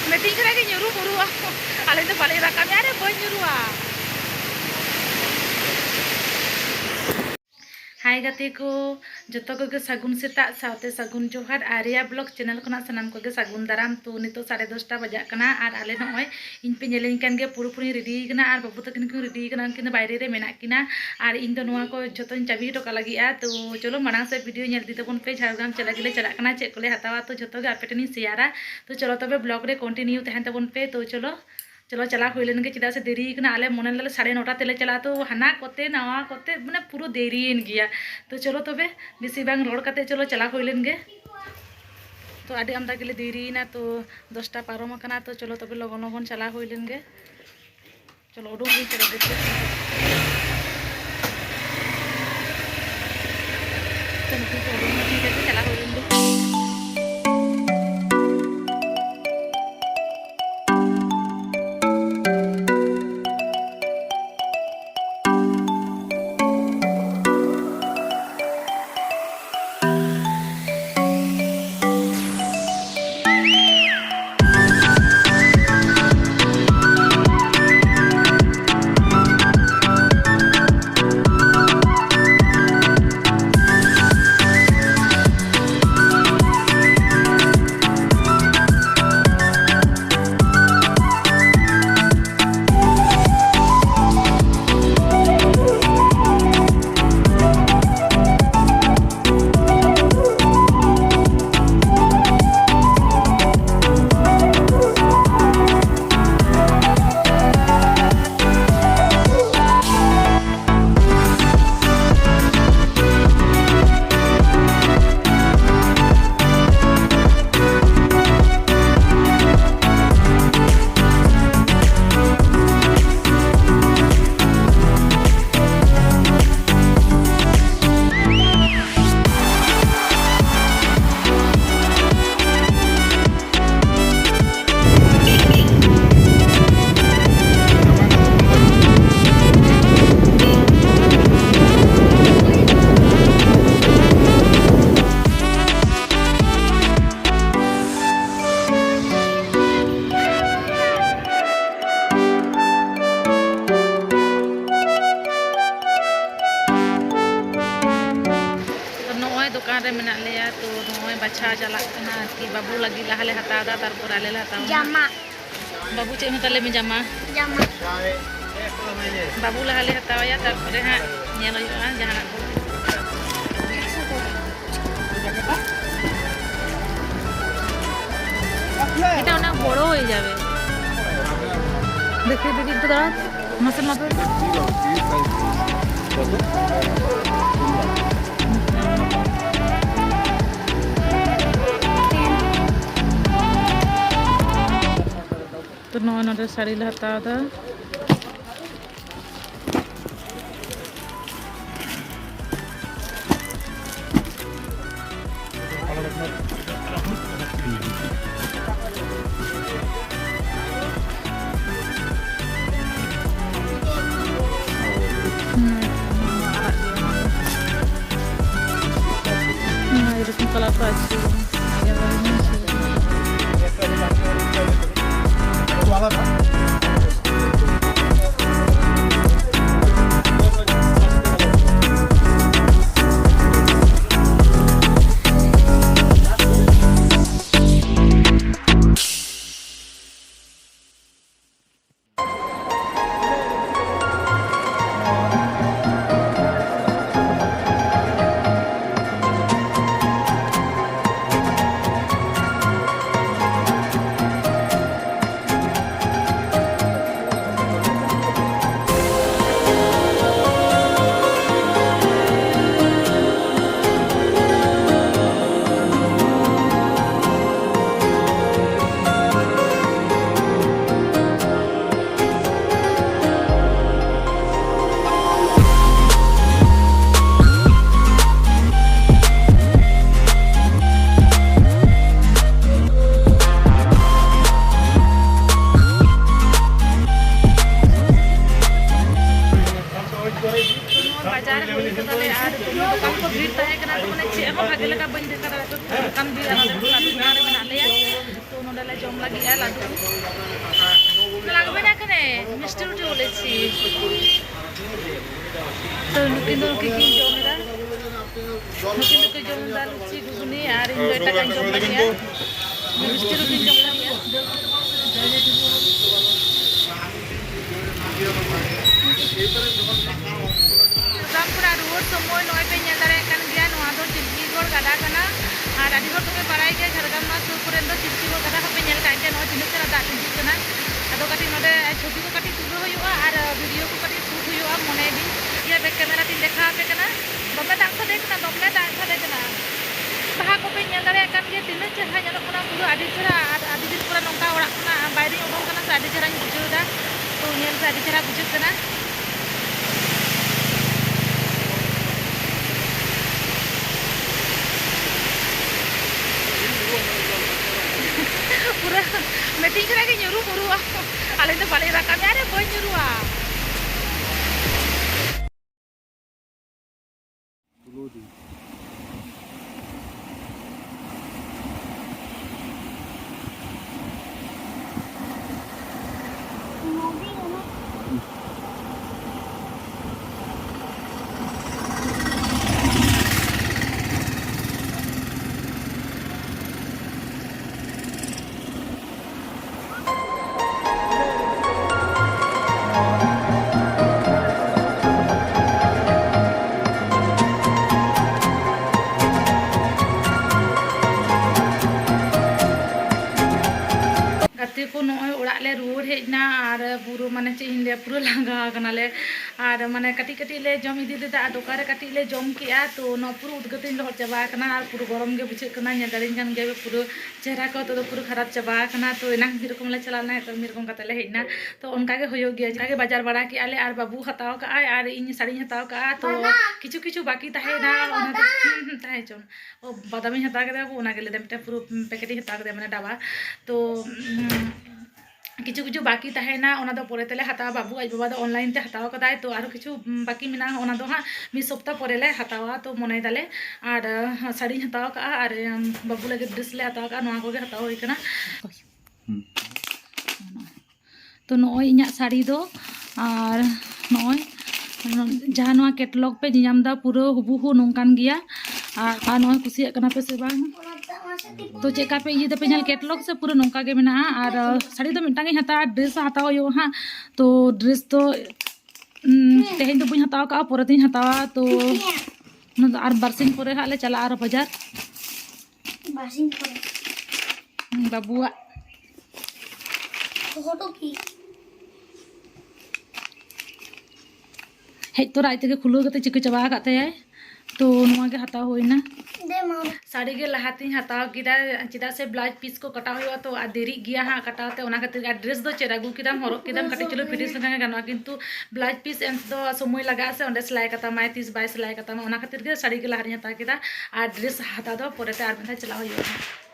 meeting kena ke nyuruh buru aku. Kalian tuh balik rakamnya ada boy nyuruh ah. Hai gati ko, joto ko ke sagun seta saute sagun johar Arya Blog channel kona sanam ko ke sagun daram tu nito 10:30 bajak kana ar ale noy in pe nyelin kan ge puru puri ready kana ar babu takin ko ready kana kin bayre re menak kina ar in do noa ko joto chabi to kala gi a to cholo marang se video nyel dite bon pe Jhargram chala gile chala kana che kole hatawa to joto ge apeteni share to cholo tobe blog re continue tehen tabon pe to cholo चला हुई के चेदा से देरी आले मन लाले 9:30 तेले चला तो हाना कोते नवा कोते मैंने पूरा देरीन गया तो चलो तबे बेसी बांग रोड काते चलो चला हुई गे तो आदि आमदा गेले देरीना तो 10टा पारम कना तो चलो तबे लगन लगन चला हुई गे चलो उडुक हुई चलो देखते तो चला हुई गे दुकान रे मेना लिया तो नोय बच्चा चला कना कि बाबू लगी लहाले हता दा तारपर आले हता जामा बाबू चे मतले में जामा जामा बाबू लहाले हता या तारपर हा नेल होया जहाना को এটা অনেক বড় হয়ে যাবে দেখে দেখি একটু দাঁড়া মাছের মাপে तो 9 साड़ी हता था कलर तो अच्छी भीड़ तहे तो मैंने चे भागे लगा बन देखा तो दुकान भी दुकान में ना ले तो नोडले जम लगी लाडू लागबे ना कने मिष्टि रुटी बोलेছি तो नुकिन दो की जमेदा नुकिन दो की जमदा लुचि गुगुनी और इन दो एटा जम लगी मिष्टि रुटी जम लगी रामपुरा रुवर समय नय पे नेल दारे कान गया नोआ दो चिल्कीगढ़ गाडा कना और आदि हर तोके बाराय गया झरगाम मा सुर करे दो चिल्कीगढ़ गाडा पे नेल कान गया नोआ जिन चरा दा तिंजी कना आदो काटी नोडे छवि को काटी तुलो हुआ और वीडियो को काटी शूट हुआ मने भी ये बैक कैमरा ती देखा पे कना दमे दाग को देखना दमे दाग को देखना बाहा को पे नेल दारे कान गया तिन चरा नेलो कना पुरो आदि चरा आदि दिन पूरा नोंका ओड़ा कना बायरे ओडों कना से आदि चरा बुझुदा तो नेल से आदि चरा बुझुद कना पूरा meeting kira ke nyuruh buru ale itu balik rakamnya ada boy nyuruh गाते को नय ओड़ा ले रुवर हेजना और पूरा माने चे इंडिया पूरा लांगा कनाले और माने कटी कटी ले जम इदी देदा दोकारे कटी ले जम किया तो न पूरा उदगतिन लहर चाबा कना और पूरा गरम गे बुझे कना नेदारिन कान गे पूरा चेहरा को तो पूरा खराब चाबा कना तो एना मिरकम ले चलाना तो मिरकम कते ले हेजना तो उनका गे होयो गया जाके बाजार बड़ा कि आले और बाबू हताव का और इन साड़ी हताव का तो किछु किछु बाकी ताहे ना ओना तो ताहे चोन ओ बादामी हता के देबो ओना गेले देमटा पूरा पैकेट हता के दे माने डाबा तो किछु किछु बाकी ताहेना ओना दो परे तेले हतावा बाबू आज बाबा दो ऑनलाइन ते हतावा कदाय तो आरो किछु बाकी मिना ओना दो हां मी सप्ताह परे ले हतावा तो मने दाले और साड़ी हतावा का और बाबू लगे ड्रेस ले हतावा का नोआ को गे हतावा होई कना तो नोय इnya साड़ी दो और नोय जहां नोआ कैटलॉग पे नियाम दा पूरा हुबुहु नोंकान गिया और नोय कुसिया कना पे से बांग तो चेका पे ये पे नल कैटलॉग से पूरा नौका के मेना और साड़ी तो मिटांगे हता ड्रेस हता हो हां तो ड्रेस तो तेहेन तो बुñ हताव का परतिन हतावा तो और बरसिन परे हाले चला और बाजार बरसिन परे बाबुआ फोटो की हे तो रात के खुलो कते चिक चबा काते है तो नोआ के हताव होइना साड़ी के लहाती हताव किदा चिदा से ब्लाउज पीस को कटा हुआ तो देरी गया हाँ कटाते ओना खातिर ड्रेस दो चेरागु किदाम हरक किदाम कटे चलो फिटिस लगा गाना किंतु ब्लाउज पीस एम दो समय लगा से ओंडे सिलाई कता माय 30-22 सिलाई कता ओना खातिर के साड़ी के लहारी हता किदा और ड्रेस हता दो परेते आर मेथा चला हुआ